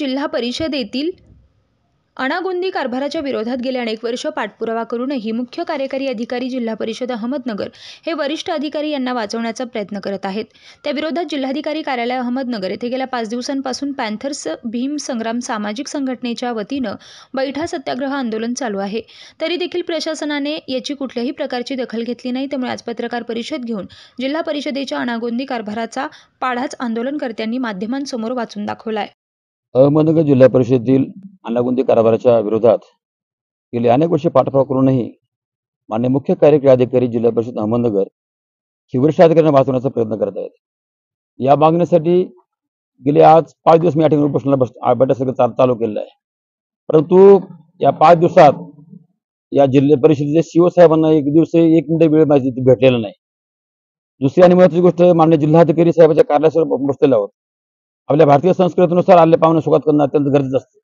जिल्हा परिषदेतील अनागोंदी कारभाराच्या विरोधात गेले अनेक वर्ष पाठपुरावा करूनही मुख्य कार्यकारी अधिकारी जिल्हा परिषद अहमदनगर हे वरिष्ठ अधिकारी यांना वाचवण्याचा प्रयत्न करत आहेत। त्या विरोधात जिल्हाधिकारी कार्यालय अहमदनगर येथे गेल्या 5 दिवसांपासून पॅन्थर्स भीम संग्राम सामाजिक संघटनेच्या वतीनं बैठा सत्याग्रह आंदोलन चालू आहे। तरी देखील प्रशासनाने याची कुठल्याही प्रकारची दखल घेतली नाही। त्यामुळे आज पत्रकार परिषद घेऊन जिल्हा परिषदेच्या अनागोंदी कारभाराचा पाढाच आंदोलनकर्त्यांनी माध्यमांसमोर वाचून दाखवला आहे। अहमदनगर जिल्हा परिषदेतील अनागोंदी कारभाराच्या विरोधात गेले अनेक वर्षे पाठपुरावा करूनही माननीय मुख्य कार्यकारी अधिकारी जिल्हा परिषद अहमदनगर हे वरिष्ठ अधिकाऱ्यांना वाचवण्याचा प्रयत्न करत आहेत। या मागणीसाठी गेले आज 5 दिवस मी या ठिकाणी उपोषणाला बैठक चालू केलेला आहे। परंतु या 5 दिवसात या जिल्हा परिषदेच्या सीओ साहेबांना एक मिनिट वेळ माझी भेटलेला नाही। दुसरी आणि महत्त्वाची गोष्ट, माननीय जिल्हाधिकारी साहेबांच्या कार्यालयावर बसलेले आहोत। आपल्या भारतीय संस्कृतीनुसार आले पाहुणे स्वागत करणं अत्यंत गरजेचं असतं,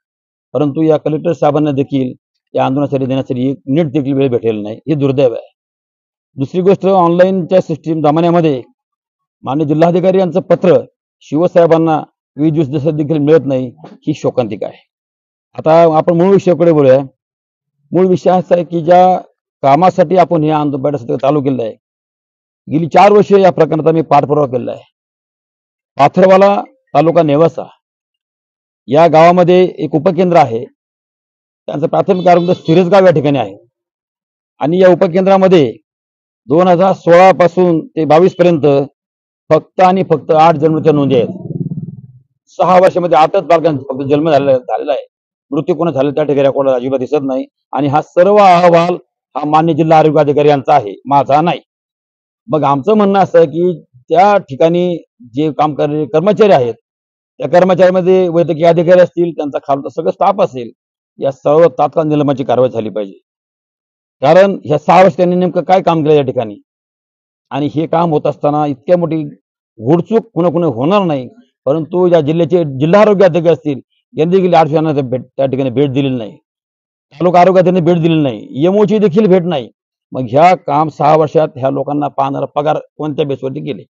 परंतु या कलेक्टर साहेबांना देखील या आंदोलनासाठी देण्यासाठी 1 मिनिट देखील वेळ भेटलेला नाही, हे दुर्दैव आहे। दुसरी गोष्ट, ऑनलाईनच्या सिस्टीम जमान्यामध्ये माननीय जिल्हाधिकारी यांचं पत्र शिवसाहेबांना 20 दिवस देखील मिळत नाही, ही शोकांतिका आहे। आता आपण मूळ विषयाकडे बोलूया। मूळ विषय असा आहे की ज्या कामासाठी आपण हे आंदोलन चालू केलं आहे, गेली 4 वर्ष या प्रकरणाचा मी पाठपुरावा केलेला आहे। पाथरवाला तालुका नेवासा या गावामध्ये एक उपकेंद्र आहे, त्यांचं प्राथमिक आरोग्य सिरसगाव या ठिकाणी आहे। आणि या उपकेंद्रामध्ये 2016 पासून ते 22 पर्यंत फक्त आणि फक्त 8 जन्माच्या नोंदी आहेत। 6 वर्षामध्ये 8च बालकांचा फक्त जन्म झालेला आहे। मृत्यू कोण झाले त्या ठिकाणी कोणाला अजिबात दिसत नाही। आणि हा सर्व अहवाल हा मान्य जिल्हा आरोग्य अधिकारी यांचा आहे, माझा नाही। मग आमचं म्हणणं असं आहे की त्या ठिकाणी जे काम करणारे कर्मचारी आहेत, त्या कर्मचाऱ्यांमध्ये वैद्यकीय अधिकारी असतील, त्यांचा खालचा सगळं स्टाफ असेल, या सर्व तात्काळ निलंबनाची कारवाई झाली पाहिजे। कारण ह्या 6 वर्ष त्यांनी नेमकं काय काम केलं या ठिकाणी, आणि हे काम होत असताना इतक्या मोठी घोडचूक कुणा होणार नाही। परंतु या जिल्ह्याचे जिल्हा आरोग्य अधिकारी असतील, यांनी देखील 8 वर्षांना त्या ठिकाणी भेट दिलेली नाही, तालुका आरोग्य अधिकाऱ्यांनी भेट दिलेली नाही, एमओची देखील भेट नाही। मग ह्या काम 6 वर्षात ह्या लोकांना पाहणारा पगार कोणत्या बेसवरती गेले।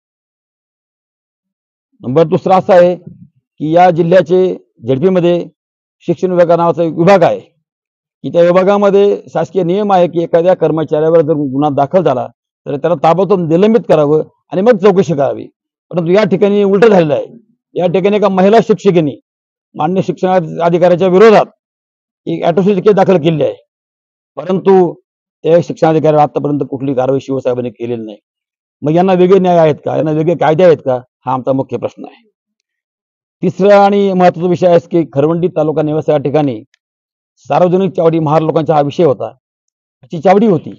नंबर दुसरा असा आहे की या जिल्ह्याचे झेडपीमध्ये शिक्षण विभाग नावाचा एक विभाग आहे की त्या विभागामध्ये शासकीय नियम आहे की एखाद्या कर्मचाऱ्यावर जर गुन्हा दाखल झाला तर त्याला ताबडतोब निलंबित करावं आणि मग चौकशी करावी। परंतु या ठिकाणी उलट झालेलं आहे। या ठिकाणी एका महिला शिक्षिकेने मान्य शिक्षण अधिकाऱ्याच्या विरोधात एक अॅट्रॉसिटी केस दाखल केली आहे, परंतु त्या शिक्षणाधिकाऱ्यावर आतापर्यंत कुठली कारवाई शिवसाहेबांनी केलेली नाही। मग यांना वेगळे न्याय आहेत का, यांना वेगळे कायदे आहेत का, हा आमचा मुख्य प्रश्न आहे। तिसरा आणि महत्त्वाचा विषय आहे की खरवंडी तालुका नेवासा या ठिकाणी सार्वजनिक चावडी महार लोकांचा हा विषय होता। त्याची चावडी होती,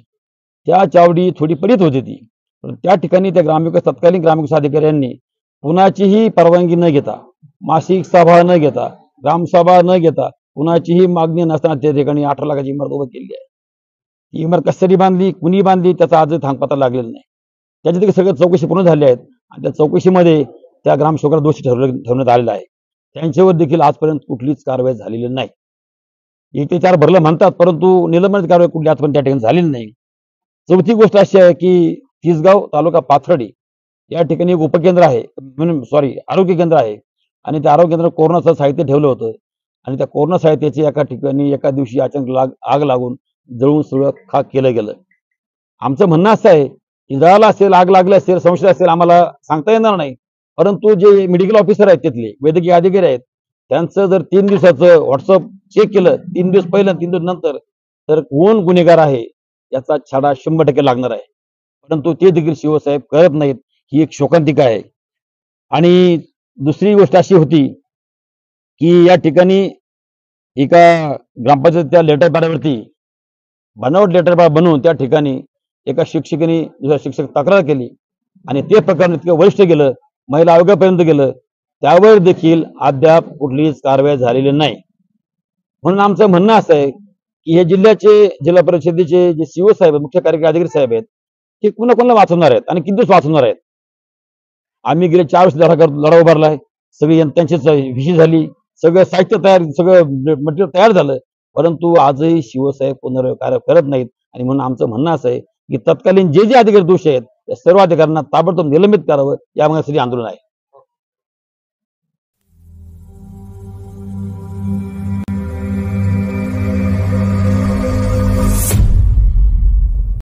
त्या चावडी थोडी पडीत होती ती, पण त्या ठिकाणी त्या ग्रामविकास तत्कालीन ग्रामविकास अधिकाऱ्यांनी कुणाचीही परवानगी न घेता, मासिक सभा न घेता, ग्रामसभा न घेता, कुणाचीही मागणी नसताना त्या ठिकाणी 18 लाखाची इमारत उभी केली आहे। ही इमारत कशासाठी बांधली, कुणी बांधली, त्याचा आजही थांगपत्ता लागलेला नाही। त्याच्या देखील सगळ्या चौकशी पूर्ण झाल्या आहेत आणि त्या चौकशीमध्ये त्या ग्रामसेवकाला दोषी ठरवण्यात आलेला आहे। त्यांच्यावर देखील आजपर्यंत कुठलीच कारवाई झालेली नाही। 1 ते 4 भरलं म्हणतात, परंतु निलंबनाची कारवाई कुठली आजपर्यंत त्या ठिकाणी झालेली नाही। चौथी गोष्ट अशी आहे की तिसगाव तालुका पाथर्डी या ठिकाणी एक उपकेंद्र आहे, आरोग्य केंद्र आहे, आणि त्या आरोग्य केंद्रात कोरोनाचं साहित्य ठेवलं होतं आणि त्या कोरोना साहित्याची एका ठिकाणी एका दिवशी अचानक आग लागून जळून सगळं खाक केलं गेलं। आमचं म्हणणं असं आहे की जळालं असेल, आग लागली असेल, संशय असेल, आम्हाला सांगता येणार नाही, परंतु जे मेडिकल ऑफिसर आहेत, तिथले वैद्यकीय अधिकारी आहेत, त्यांचं जर 3 दिवसाचं व्हॉट्सअप चेक केलं, 3 दिवस पहिलं 3 दिवस नंतर, तर कोण गुन्हेगार आहे याचा छडा 100% लागणार आहे। परंतु ते देखील शिवसाहेब करत नाहीत, ही एक शोकांतिका आहे। आणि दुसरी गोष्ट अशी होती की या ठिकाणी एका ग्रामपंचायतीच्या लेटर पॅडवरती बनावट लेटर पॅड बनवून त्या ठिकाणी एका शिक्षिकेने दुसऱ्या शिक्षक तक्रार केली आणि ते प्रकरण इतकं वरिष्ठ गेलं, महिला आयोगापर्यंत गेलं, त्यावर देखील अद्याप कुठलीच कारवाई झालेली नाही। म्हणून आमचं म्हणणं असं आहे की हे जिल्हा परिषदेचे जे सीओ साहेब, मुख्य कार्यकारी अधिकारी साहेब आहेत, ते कोणाला वाचवणार आहेत आणि किती दिवस वाचवणार आहेत। आम्ही गेले 4 वर्ष लढा उभारलाय, सगळी त्यांची विषय झाली, सगळं साहित्य तयार, सगळं मटेरियल तयार झालं, परंतु आजही शिवसाहेब पुनर्कार्य करत नाहीत। आणि म्हणून आमचं म्हणणं असं आहे की तत्कालीन जे अधिकारी दोषी आहेत त्या सर्व अधिकाऱ्यांना ताबडतोब निलंबित करावं, या मागणीसाठी आंदोलन आहे।